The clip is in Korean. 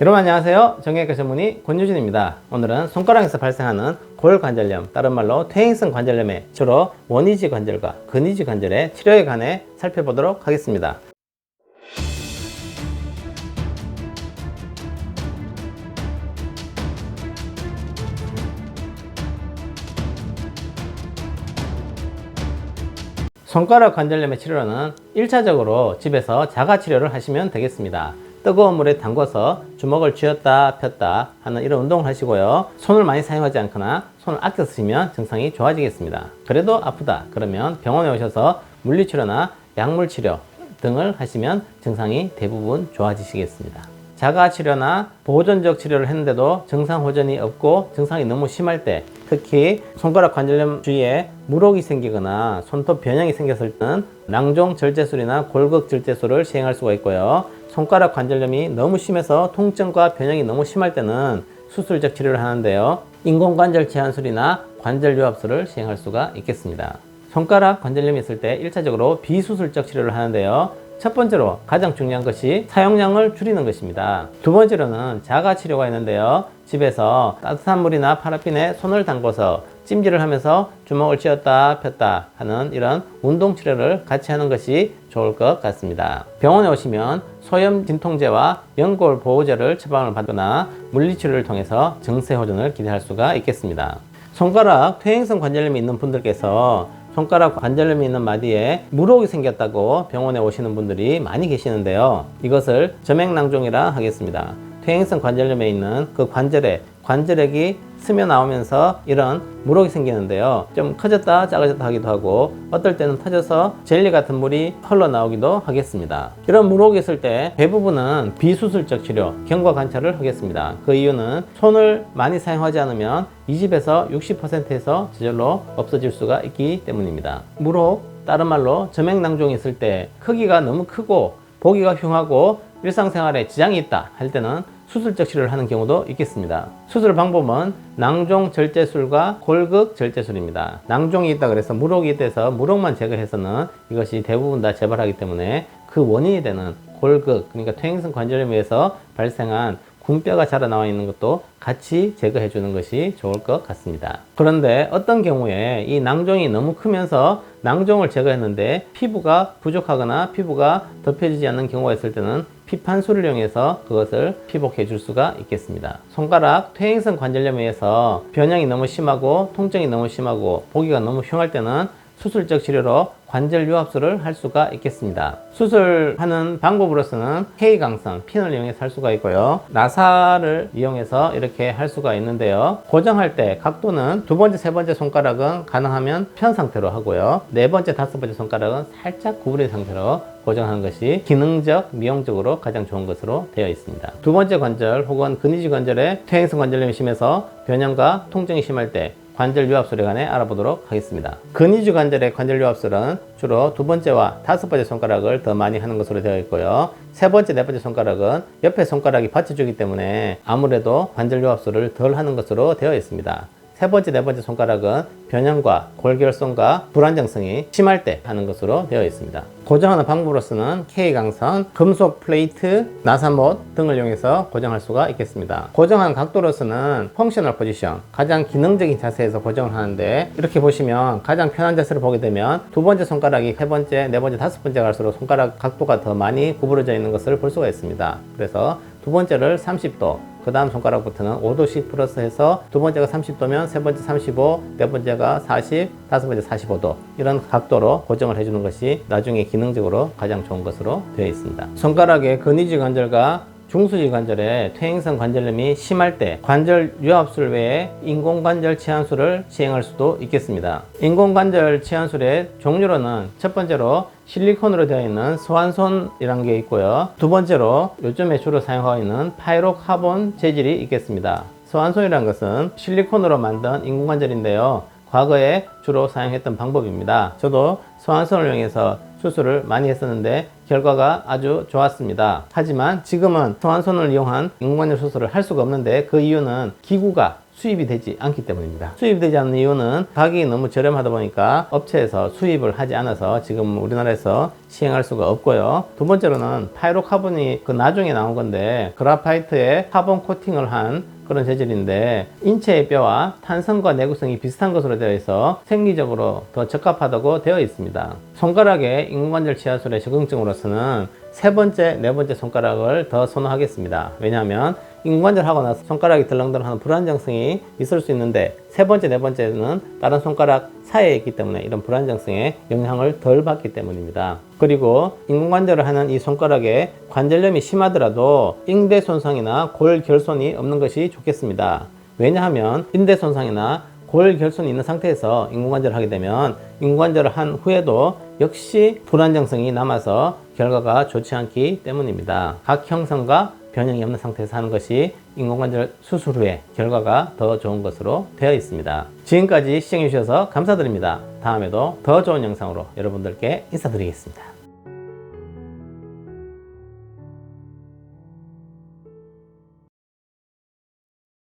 여러분 안녕하세요. 정형외과 전문의 권유진입니다. 오늘은 손가락에서 발생하는 골관절염, 다른 말로 퇴행성 관절염의 주로 원위지 관절과 근위지 관절의 치료에 관해 살펴보도록 하겠습니다. 손가락 관절염의 치료는 1차적으로 집에서 자가 치료를 하시면 되겠습니다. 뜨거운 물에 담궈서 주먹을 쥐었다 폈다 하는 이런 운동을 하시고요. 손을 많이 사용하지 않거나 손을 아껴 쓰시면 증상이 좋아지겠습니다. 그래도 아프다 그러면 병원에 오셔서 물리치료나 약물치료 등을 하시면 증상이 대부분 좋아지시겠습니다. 자가치료나 보존적 치료를 했는데도 증상 호전이 없고 증상이 너무 심할 때, 특히 손가락 관절염 주위에 물혹이 생기거나 손톱 변형이 생겼을 때는 낭종절제술이나 골극절제술을 시행할 수가 있고요. 손가락 관절염이 너무 심해서 통증과 변형이 너무 심할 때는 수술적 치료를 하는데요. 인공관절 제한술이나 관절유압술을 시행할 수가 있겠습니다. 손가락 관절염이 있을 때 1차적으로 비수술적 치료를 하는데요. 첫 번째로 가장 중요한 것이 사용량을 줄이는 것입니다. 두 번째로는 자가치료가 있는데요. 집에서 따뜻한 물이나 파라핀에 손을 담궈서 찜질을 하면서 주먹을 쥐었다 폈다 하는 이런 운동치료를 같이 하는 것이 좋을 것 같습니다. 병원에 오시면 소염 진통제와 연골 보호제를 처방을 받거나 물리치료를 통해서 증세 호전을 기대할 수가 있겠습니다. 손가락 퇴행성 관절염이 있는 분들께서 손가락 관절염이 있는 마디에 물혹이 생겼다고 병원에 오시는 분들이 많이 계시는데요. 이것을 점액낭종이라 하겠습니다. 퇴행성 관절염에 있는 그 관절에 관절액이 스며 나오면서 이런 물혹이 생기는데요. 좀 커졌다 작아졌다 하기도 하고 어떨 때는 터져서 젤리 같은 물이 흘러나오기도 하겠습니다. 이런 물혹이 있을 때 대부분은 비수술적 치료, 경과 관찰을 하겠습니다. 그 이유는 손을 많이 사용하지 않으면 이 집에서 60%에서 저절로 없어질 수가 있기 때문입니다. 물혹, 다른 말로 점액낭종이 있을 때 크기가 너무 크고 보기가 흉하고 일상생활에 지장이 있다 할 때는 수술적 치료를 하는 경우도 있겠습니다. 수술 방법은 낭종절제술과 골극절제술입니다. 낭종이 있다 그래서 물혹이 있다 해서 물혹만 제거해서는 이것이 대부분 다 재발하기 때문에 그 원인이 되는 골극, 그러니까 퇴행성 관절염에서 발생한 군뼈가 자라나와 있는 것도 같이 제거해 주는 것이 좋을 것 같습니다. 그런데 어떤 경우에 이 낭종이 너무 크면서 낭종을 제거했는데 피부가 부족하거나 피부가 덮여지지 않는 경우가 있을 때는 피판술을 이용해서 그것을 피복해 줄 수가 있겠습니다. 손가락 퇴행성 관절염에 의해서 변형이 너무 심하고 통증이 너무 심하고 보기가 너무 흉할 때는 수술적 치료로 관절 유압술을 할 수가 있겠습니다. 수술하는 방법으로서는 K강선, 핀을 이용해서 할 수가 있고요. 나사를 이용해서 이렇게 할 수가 있는데요. 고정할 때 각도는 두 번째, 세 번째 손가락은 가능하면 편 상태로 하고요. 네 번째, 다섯 번째 손가락은 살짝 구부린 상태로 고정하는 것이 기능적, 미용적으로 가장 좋은 것으로 되어 있습니다. 두 번째 관절 혹은 근위지 관절에 퇴행성 관절염이 심해서 변형과 통증이 심할 때 관절 유압술에 관해 알아보도록 하겠습니다. 근위지 관절의 관절 유압술은 주로 두 번째와 다섯 번째 손가락을 더 많이 하는 것으로 되어 있고요. 세 번째, 네 번째 손가락은 옆에 손가락이 받쳐주기 때문에 아무래도 관절 유압술을 덜 하는 것으로 되어 있습니다. 세 번째, 네 번째 손가락은 변형과 골결손과 불안정성이 심할 때 하는 것으로 되어 있습니다. 고정하는 방법으로서는 K강선, 금속 플레이트, 나사못 등을 이용해서 고정할 수가 있겠습니다. 고정하는 각도로서는 펑셔널 포지션, 가장 기능적인 자세에서 고정을 하는데 이렇게 보시면 가장 편한 자세를 보게 되면 두 번째 손가락이 세 번째, 네 번째, 다섯 번째 갈수록 손가락 각도가 더 많이 구부러져 있는 것을 볼 수가 있습니다. 그래서 두 번째를 30도, 그 다음 손가락부터는 5도씩 플러스 해서 두 번째가 30도면 세 번째 35, 네 번째가 40, 다섯 번째 45도 이런 각도로 고정을 해주는 것이 나중에 기능적으로 가장 좋은 것으로 되어 있습니다. 손가락의 근위지 관절과 중수지 관절에 퇴행성 관절염이 심할 때 관절 유압술 외에 인공관절 치환술을 시행할 수도 있겠습니다. 인공관절 치환술의 종류로는 첫 번째로 실리콘으로 되어 있는 소환손이라는 게 있고요. 두 번째로 요즘에 주로 사용하고 있는 파이로카본 재질이 있겠습니다. 소환손이라는 것은 실리콘으로 만든 인공관절인데요. 과거에 주로 사용했던 방법입니다. 저도 소환손을 이용해서 수술을 많이 했었는데 결과가 아주 좋았습니다. 하지만 지금은 소환손을 이용한 인공관절 수술을 할 수가 없는데 그 이유는 기구가 수입이 되지 않기 때문입니다. 수입이 되지 않는 이유는 가격이 너무 저렴하다 보니까 업체에서 수입을 하지 않아서 지금 우리나라에서 시행할 수가 없고요. 두 번째로는 파이로카본이 그 나중에 나온 건데 그라파이트에 카본 코팅을 한 그런 재질인데 인체의 뼈와 탄성과 내구성이 비슷한 것으로 되어 있어 생리적으로 더 적합하다고 되어 있습니다. 손가락의 인공관절 치아술의 적응증으로서는 세 번째, 네 번째 손가락을 더 선호하겠습니다. 왜냐하면 인공관절 하고 나서 손가락이 덜렁덜렁하는 불안정성이 있을 수 있는데 세 번째, 네 번째는 다른 손가락 사이에 있기 때문에 이런 불안정성에 영향을 덜 받기 때문입니다. 그리고 인공관절을 하는 이 손가락에 관절염이 심하더라도 인대 손상이나 골 결손이 없는 것이 좋겠습니다. 왜냐하면 인대 손상이나 골 결손이 있는 상태에서 인공관절을 하게 되면 인공관절을 한 후에도 역시 불안정성이 남아서 결과가 좋지 않기 때문입니다. 각 형성과 변형이 없는 상태에서 하는 것이 인공관절 수술 후에 결과가 더 좋은 것으로 되어 있습니다. 지금까지 시청해 주셔서 감사드립니다. 다음에도 더 좋은 영상으로 여러분들께 인사드리겠습니다.